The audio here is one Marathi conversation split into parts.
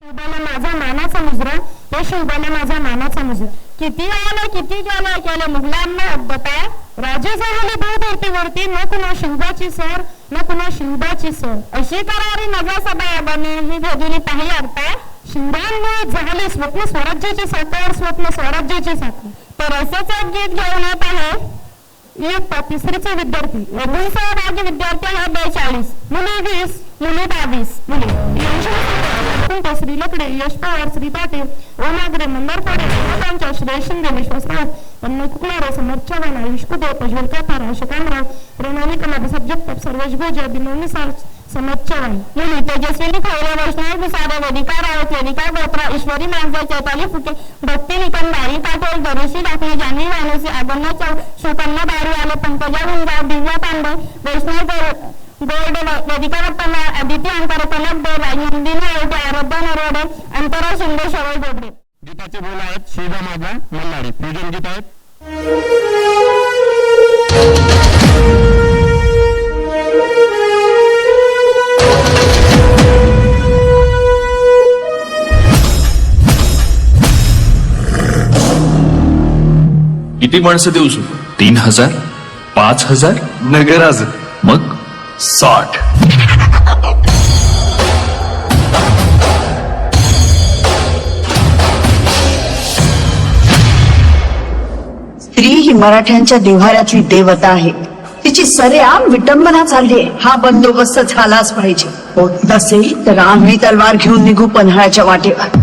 शिवबाला माझा मानाचा मुजरा, हे शिवबाला माझा मानाचा मुजरा. किती आलं किती गेलं केलं मुघलांना अब्बताय, राजे झाले बहुधरतीवरती, न कुणा शिवबाची सर न कुणा शिवबाची सर. अशी करारी नजा सभा बने ही भेदुली पाही अडताय. शिवरायांमुळे झाले स्वप्न स्वराज्याचे साकार, स्वप्न स्वराज्याचे साकार. तर असंच एक गीत घेऊन येत आहे इयत्ता तिसरीचे विद्यार्थी. वधूंसह राज्य विद्यार्थी आहे 42, मुली 20, मुली 22 मुली. श्री लकडे, यश पवार, श्री पाटील, ओमागरे, मंदार पाटील, त्यांच्या श्रेय शिंदे, विश्वासराव, अन्न कुकणारे, समर्थ चव्हाण, आयुष कुदे, प्रज्वल कापार, अशोकामराव, प्रणाली कलाब, जगताप, सर्वेश भोजे, अभिनव निसार, समर्थ चव्हाण. मुली तेजस्विनी खैरे, वैष्णव विसारे, वेदिका रावत, वेदिका गोत्रा, ईश्वरी मांजरे, चैताली फुटे, भक्ती निकम, बाई पाटील, दरुशी दाखले, जान्हवी वानसी, आगन्ना चौ, सुकन्या बारी आले, पंकजा गुंजाव, दिव्या पांडे, वैष्णव गोल्ड, वेदिका रत्ना, आदित्य अंतर, कनक दे, नंदिनी आयोटे, आराध्या नरवडे, अंतरा शिंदे, शरद गोडरे. गीताचे बोल आहेत शिवबा माझा मल्हारी. पूजन गीत आहेत. किती माणसं देऊ शकतो? 3000, 5000 नगराज, मग 60. स्त्री ही मराठ्यांच्या देव्हाऱ्यातली देवता आहे. तिची सरेआम विटंबना चालली. हा बंदोबस्त झालाच पाहिजे. होत नसेल तर आम्ही तलवार घेऊन निघू पन्हाळ्याच्या वाटेवर.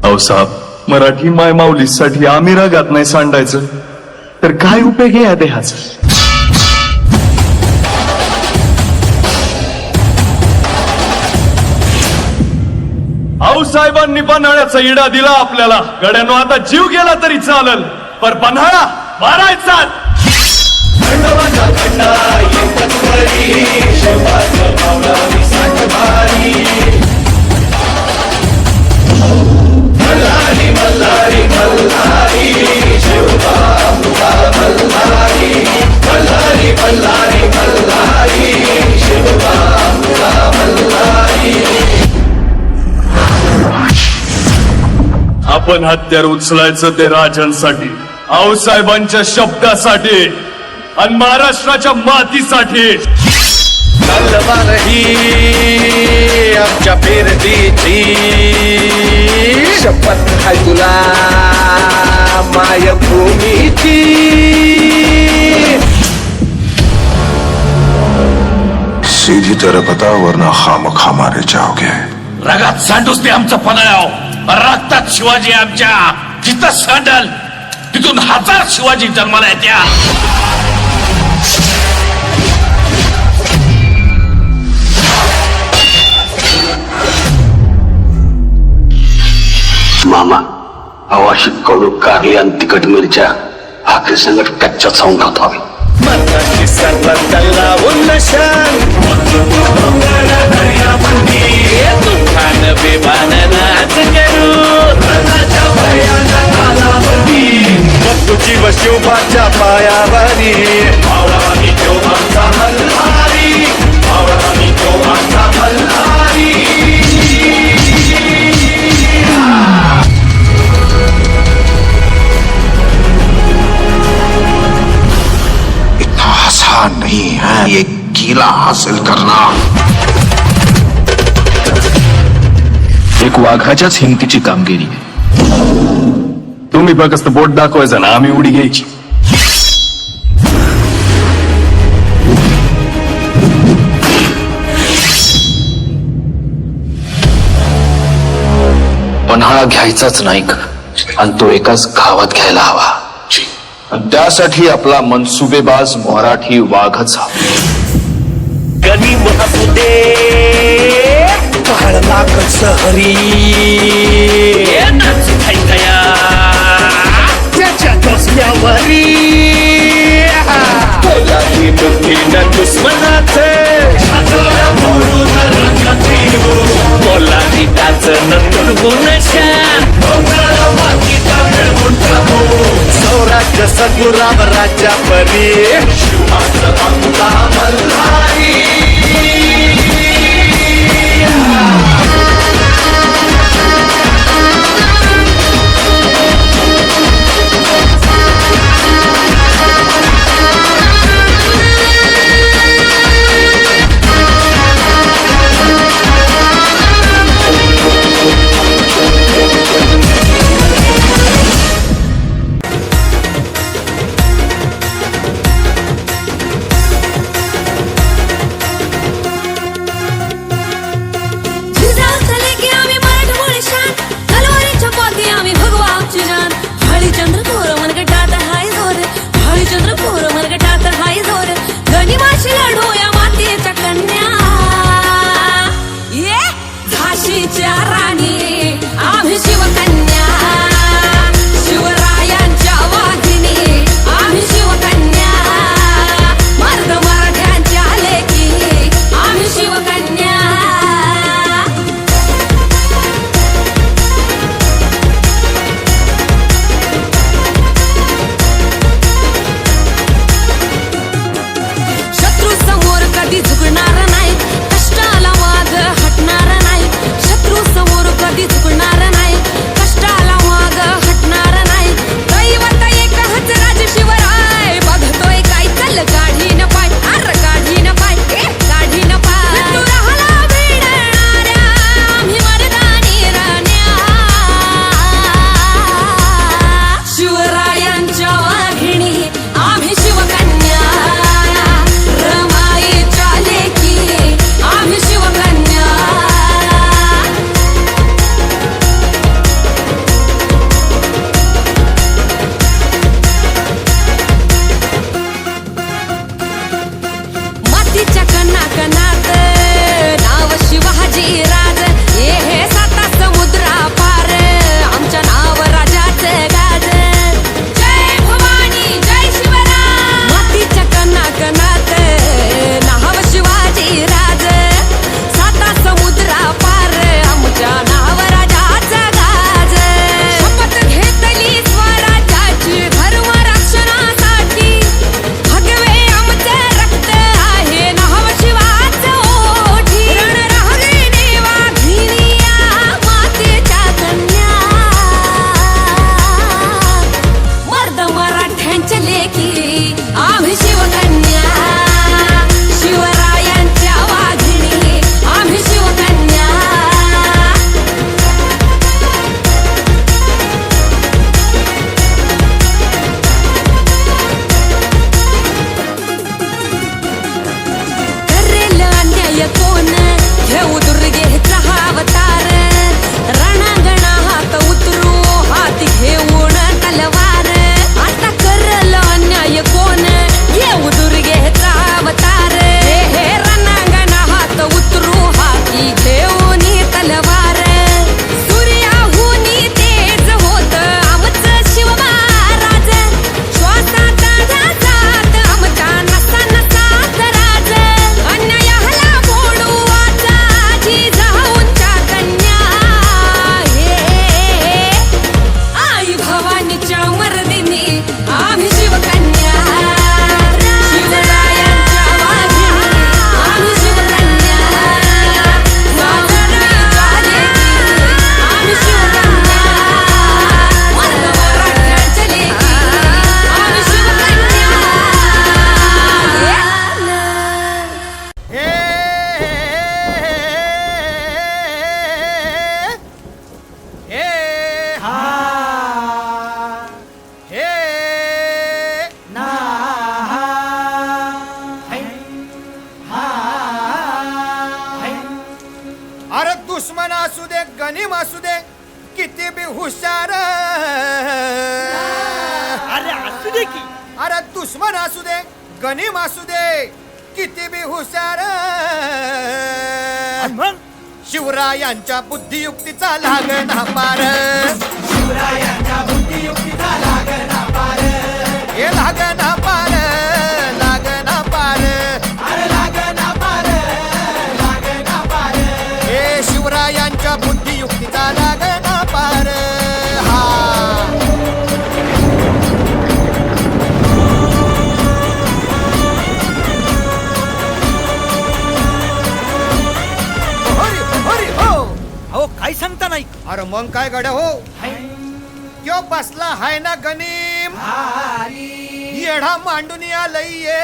अहो साहेब, मराठी माय माऊलीसाठी आम्ही रागात नाही सांडायचं तर काय उपयोग आहे या देहाचा? आऊ साहेबांनी पन्हाळ्याचा इडा दिला आपल्याला. गड्यानो आता जीव गेला तरी चालल, पर पन्हाळा मारायचा. आपण हत्यार उचलायचं ते राजांसाठी, आऊसाहेबांच्या शब्दासाठी आणि महाराष्ट्राच्या मातीसाठी. तलवार ही आमच्या पेरडीची शपथ आहे तुला मायभूमीची. सीधी तरफ बता वरना खामखा मारे जाओगे. रगात सांडूच ते आमचं पन्हाळ्याव, रक्तात शिवाजी आमच्या. जिथं सांडल तिथून 1000 शिवाजी जन्माला येत्या. मामा, अवाशी कडू कारली आणि तिखट मिरच्या भाकरी संगत कच्च्या चावून खातो आम्ही. मताची सर्वांना उन्नशन तुफान विमान नाच करू. तुझी व शिवबाच्या पायावरी इतना आसान नहीं है ये किला हासिल करना. एक वाघाच्याच हिमतीची कामगिरी आहे. तुम्ही फक्त बोट दाखवायचं ना, आम्ही उडी घ्यायची. पन्हाळा घ्यायचाच नाही का, आणि तो एकाच गावात घ्यायला हवा. आणि त्यासाठी आपला मनसुबेबाज मराठी वाघच हवा. गणी महापुदे काळनाकच हरी नाच खायया त्याच्या डोसल्यावरी. पोलादी बुद्धीनं दुश्मनाचे पोलादी टाचन तुडगुणशा. सौराष्ट्र सद्गुराम राजा परी मल्हारी. हुशार अरे असू दे की अरे दुश्मन असू दे गनिम असू दे किती बी हुशार आणि मग शिवरायांच्या बुद्धियुक्तीचा लागना पार शिवरायांच्या बुद्धियुक्तीचा लागना पार हे लागना पार लागना पार अरे लागना पार लागना पार हे शिवरायांच्या बुद्धियुक्तीचा लागना पार हा हरी हरी हो अहो काय सांगता नाही अरे मग काय गड्या हो क्यों बसला हाय ना गनीम येढा मांडून आलय ये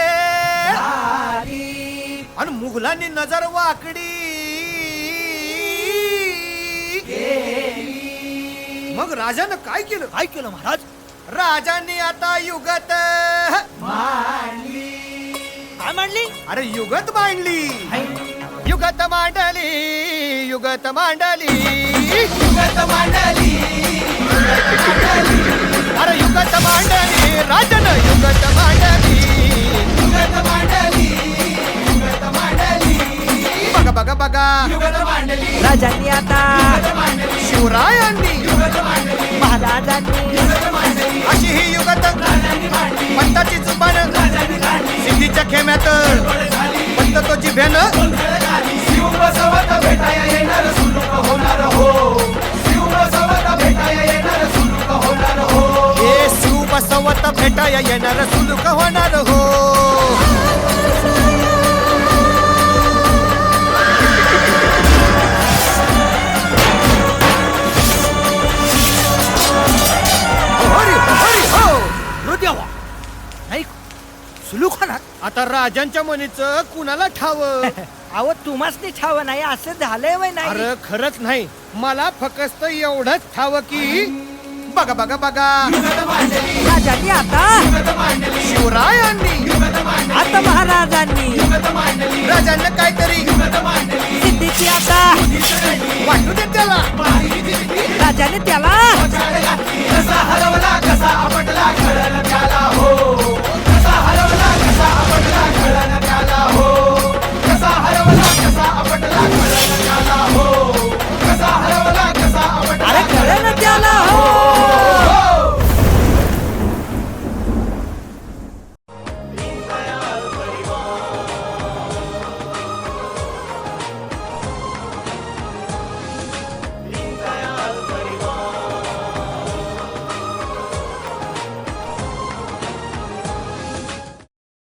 आणि मुघलांनी नजर वाकडी मग राजानं काय केलं काय केलं महाराज राजांनी आता युगत काय मांडली अरे युगत मांडली युगत मांडली युगत मांडली युगत मांडली अरे युगत मांडली राजन युगत मांडली युगत मांडली युगत मांडली बघा बघा बघा युगत मांडली राजांनी आता शिवरायांनी महाराजांनी अशी ही युगत पंताची जुबान सिद्धीच्या खेम्यात पंत तो जिभ्यानं शिव बसवत भेटाया येणार सुलूक होणार हो शिव बसवत भेटाया येणार सुलूक होणार हो हे शिव बसवत भेटाया येणार सुलूक होणार हो हरी हरी हो हृदयावा नाही सुलूक होणार आता राजांच्या मनीचं कुणाला ठाव अहो तुम्हाच नाही ठाव नाही असं झालंय वय नाही अरे खरंच नाही मला फक्त एवढंच ठाव की बघा बघा बघा राजांनी आता शिवरायांनी आता महाराजांनी राजांना काहीतरी सिद्धीची आता वाटू दे त्याला राजाने त्याला कसा हरवला कसा आपटला